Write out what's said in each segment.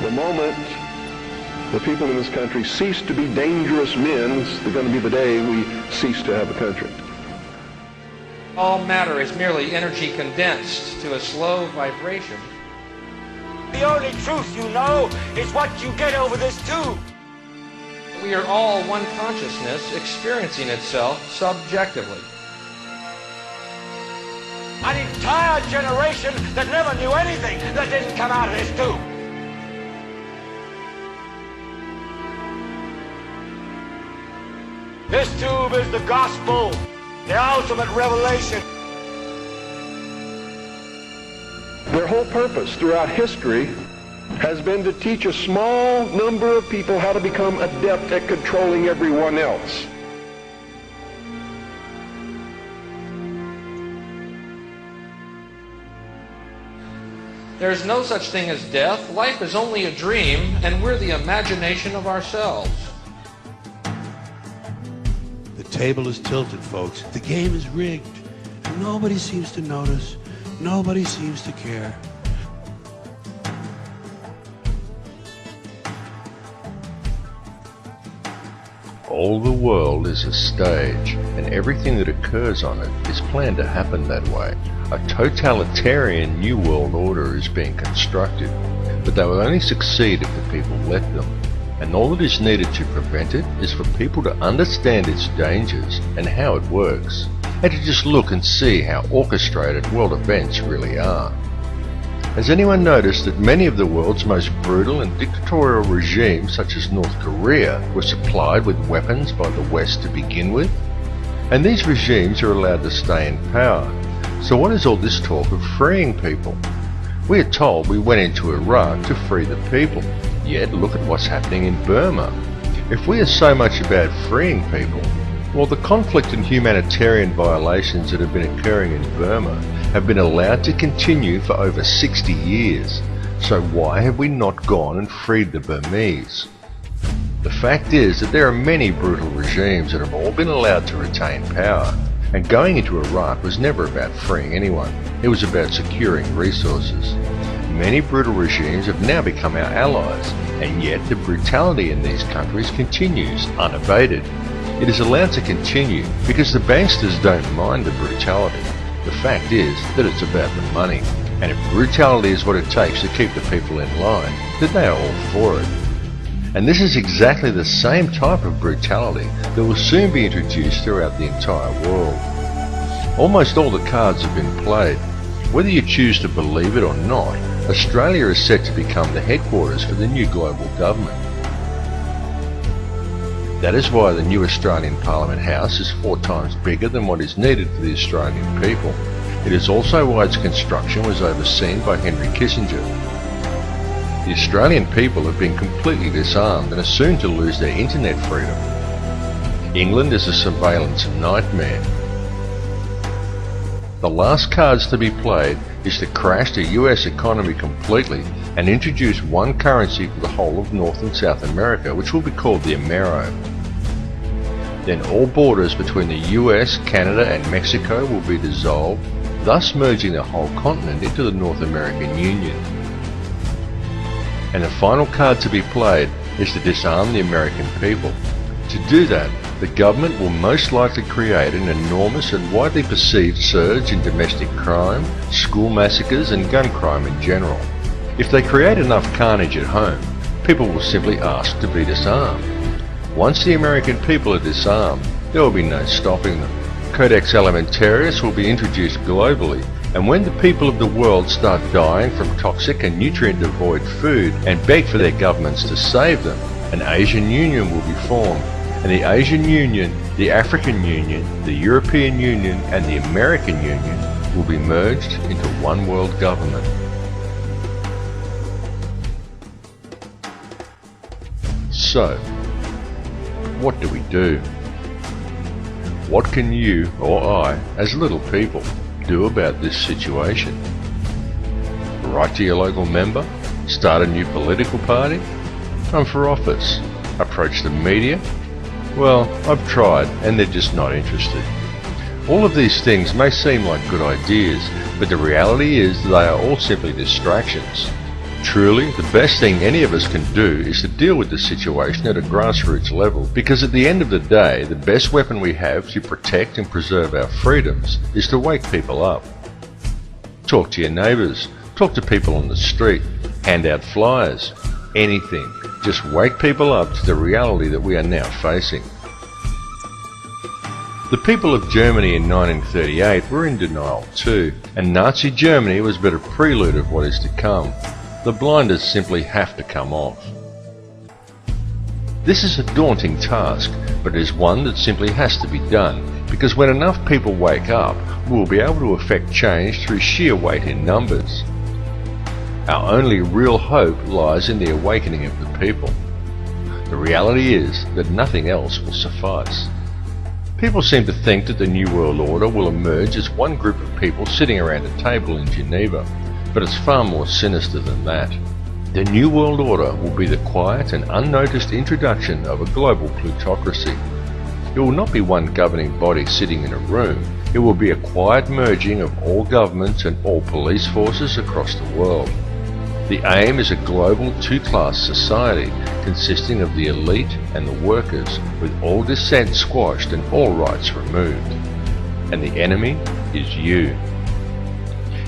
The moment the people in this country cease to be dangerous men is going to be the day we cease to have a country. All matter is merely energy condensed to a slow vibration. The only truth you know is what you get over this tube. We are all one consciousness experiencing itself subjectively. An entire generation that never knew anything that didn't come out of this tube. This tube is the gospel, the ultimate revelation. Their whole purpose throughout history has been to teach a small number of people how to become adept at controlling everyone else. There's no such thing as death. Life is only a dream, and we're the imagination of ourselves. The table is tilted, folks. The game is rigged. And nobody seems to notice. Nobody seems to care. All the world is a stage, and everything that occurs on it is planned to happen that way. A totalitarian new world order is being constructed, but they will only succeed if the people let them. And all that is needed to prevent it is for people to understand its dangers and how it works, and to just look and see how orchestrated world events really are. Has anyone noticed that many of the world's most brutal and dictatorial regimes, such as North Korea, were supplied with weapons by the West to begin with? And these regimes are allowed to stay in power. So what is all this talk of freeing people? We are told we went into Iraq to free the people, yet look at what's happening in Burma. If we are so much about freeing people, well, the conflict and humanitarian violations that have been occurring in Burma have been allowed to continue for over 60 years. So why have we not gone and freed the Burmese? The fact is that there are many brutal regimes that have all been allowed to retain power, and going into Iraq was never about freeing anyone. It was about securing resources. Many brutal regimes have now become our allies, and yet the brutality in these countries continues unabated. It is allowed to continue because the banksters don't mind the brutality. The fact is that it's about the money, and if brutality is what it takes to keep the people in line, then they are all for it. And this is exactly the same type of brutality that will soon be introduced throughout the entire world. Almost all the cards have been played. Whether you choose to believe it or not, Australia is set to become the headquarters for the new global government. That is why the new Australian Parliament House is 4 times bigger than what is needed for the Australian people. It is also why its construction was overseen by Henry Kissinger. The Australian people have been completely disarmed and are soon to lose their internet freedom. England is a surveillance nightmare. The last cards to be played is to crash the US economy completely and introduce one currency for the whole of North and South America, which will be called the Amero. Then all borders between the US, Canada and Mexico will be dissolved, thus merging the whole continent into the North American Union. And the final card to be played is to disarm the American people. To do that, the government will most likely create an enormous and widely perceived surge in domestic crime, school massacres and gun crime in general. If they create enough carnage at home, people will simply ask to be disarmed. Once the American people are disarmed, there will be no stopping them. Codex Alimentarius will be introduced globally, and when the people of the world start dying from toxic and nutrient-devoid food and beg for their governments to save them, an Asian Union will be formed. And the Asian Union, the African Union, the European Union and the American Union will be merged into one world government. So, what do we do? What can you or I, as little people, do about this situation? Write to your local member? Start a new political party? Run for office? Approach the media? Well, I've tried and they're just not interested. All of these things may seem like good ideas, but the reality is they are all simply distractions. Truly, the best thing any of us can do is to deal with the situation at a grassroots level, because at the end of the day, the best weapon we have to protect and preserve our freedoms is to wake people up. Talk to your neighbours, talk to people on the street, hand out flyers, anything. Just wake people up to the reality that we are now facing. The people of Germany in 1938 were in denial too, and Nazi Germany was but a prelude of what is to come. The blinders simply have to come off. This is a daunting task, but it is one that simply has to be done, because when enough people wake up, we will be able to effect change through sheer weight in numbers. Our only real hope lies in the awakening of the people. The reality is that nothing else will suffice. People seem to think that the New World Order will emerge as one group of people sitting around a table in Geneva, but it's far more sinister than that. The New World Order will be the quiet and unnoticed introduction of a global plutocracy. It will not be one governing body sitting in a room. It will be a quiet merging of all governments and all police forces across the world. The aim is a global two-class society consisting of the elite and the workers, with all dissent squashed and all rights removed. And the enemy is you.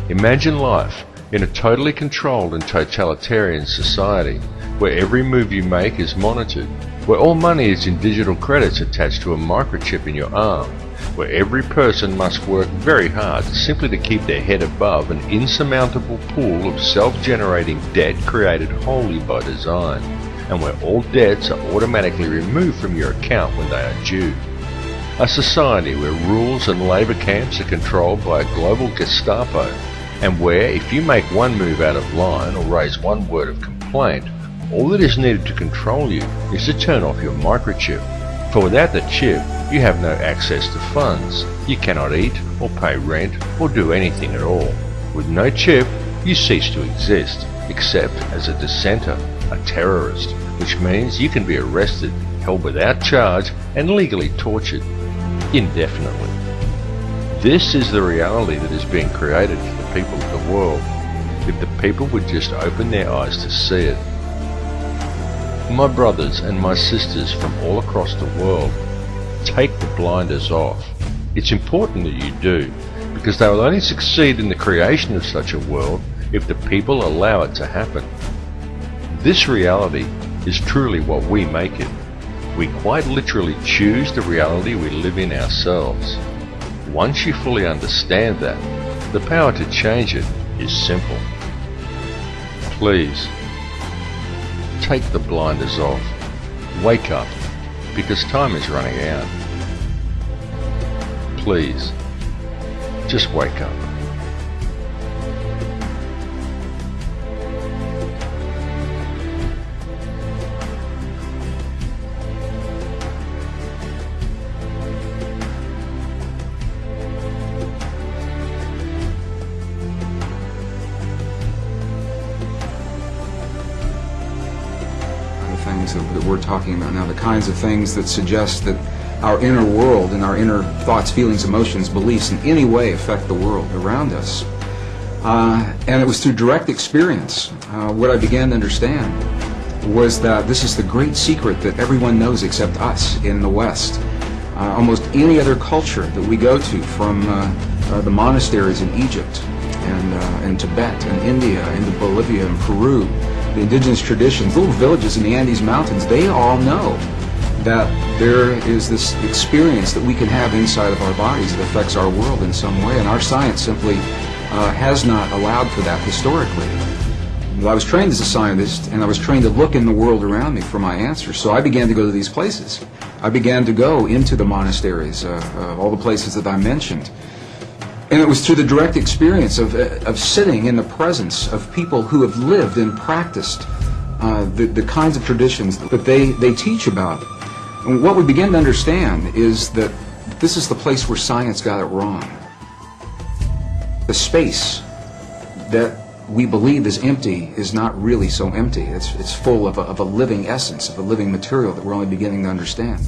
Imagine life in a totally controlled and totalitarian society, where every move you make is monitored, where all money is in digital credits attached to a microchip in your arm, where every person must work very hard simply to keep their head above an insurmountable pool of self-generating debt created wholly by design, and where all debts are automatically removed from your account when they are due. A society where rules and labour camps are controlled by a global Gestapo, and where if you make one move out of line or raise one word of complaint, all that is needed to control you is to turn off your microchip. For without the chip, you have no access to funds. You cannot eat or pay rent or do anything at all. With no chip, you cease to exist, except as a dissenter, a terrorist, which means you can be arrested, held without charge, and legally tortured indefinitely. This is the reality that is being created for the people of the world, if the people would just open their eyes to see it. My brothers and my sisters from all across the world, take the blinders off. It's important that you do, because they will only succeed in the creation of such a world if the people allow it to happen. This reality is truly what we make it. We quite literally choose the reality we live in ourselves. Once you fully understand that, the power to change it is simple. Please, take the blinders off. Wake up, because time is running out. Please, just wake up. Things that we're talking about now, the kinds of things that suggest that our inner world and our inner thoughts, feelings, emotions, beliefs in any way affect the world around us. And it was through direct experience what I began to understand was that this is the great secret that everyone knows except us in the West. Almost any other culture that we go to, from the monasteries in Egypt and Tibet and India and Bolivia and Peru, the indigenous traditions, little villages in the Andes Mountains, they all know that there is this experience that we can have inside of our bodies that affects our world in some way, and our science simply has not allowed for that historically. I was trained as a scientist, and I was trained to look in the world around me for my answers, so I began to go to these places. I began to go into the monasteries, all the places that I mentioned. And it was through the direct experience of sitting in the presence of people who have lived and practiced the kinds of traditions that they teach about. And what we begin to understand is that this is the place where science got it wrong. The space that we believe is empty is not really so empty. It's full of a living essence, of a living material that we're only beginning to understand.